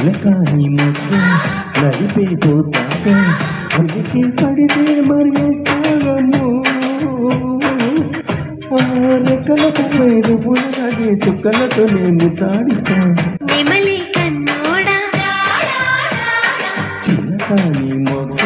చిలకాని మొక్క నడిపే పోతాక ఉడికి పడితే మరి కాలము రెక్కలకు వేరు పులగే చుక్కలతో నేను తాడిస్తాను చిలకాని మొక్క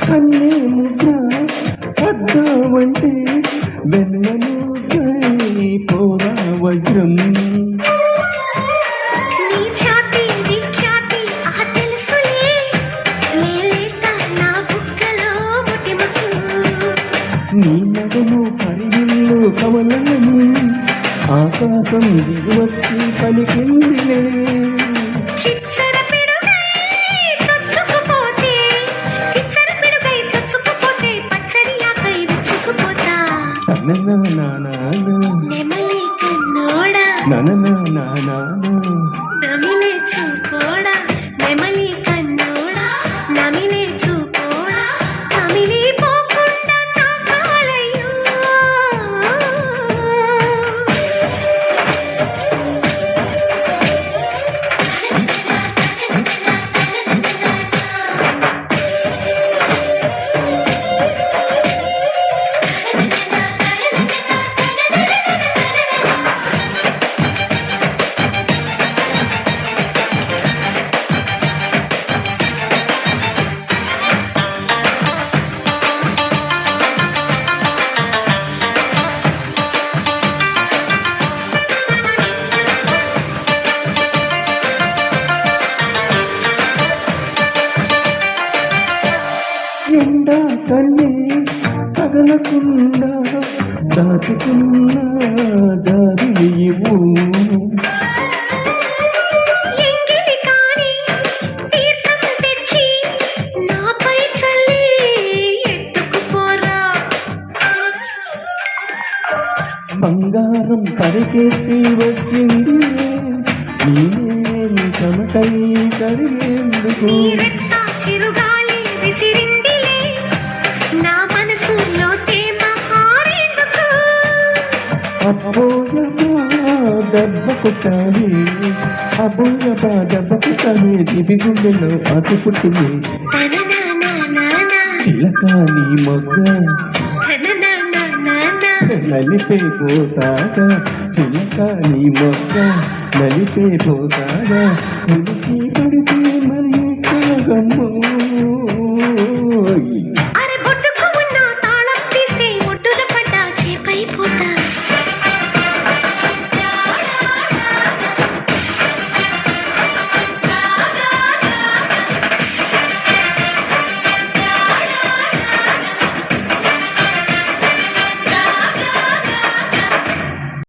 అన్నే ముద్ర వద్దామంటే వెన్నను పోరా వజ్రం నీ నగము పరిగిల్లు కమలని ఆకాశం దిగువచ్చి పలికిందిలే ఎండా కన్నీ తగలకుండా దాచుకున్న జారివు బంగారం పరిగెత్తి వచ్చింది నేనే చెమటై కరిగేందుకు దెబ్బ కుట్టాలి అబ్బోయబా దెబ్బ కుట్టాలి దివిగుండెలో అతి పుట్టింది చిలకాని మొగ్గ నలిపే పోతాగా చిలకాని మొగ్గ నలిపే పోతాగా ఉలికి పడి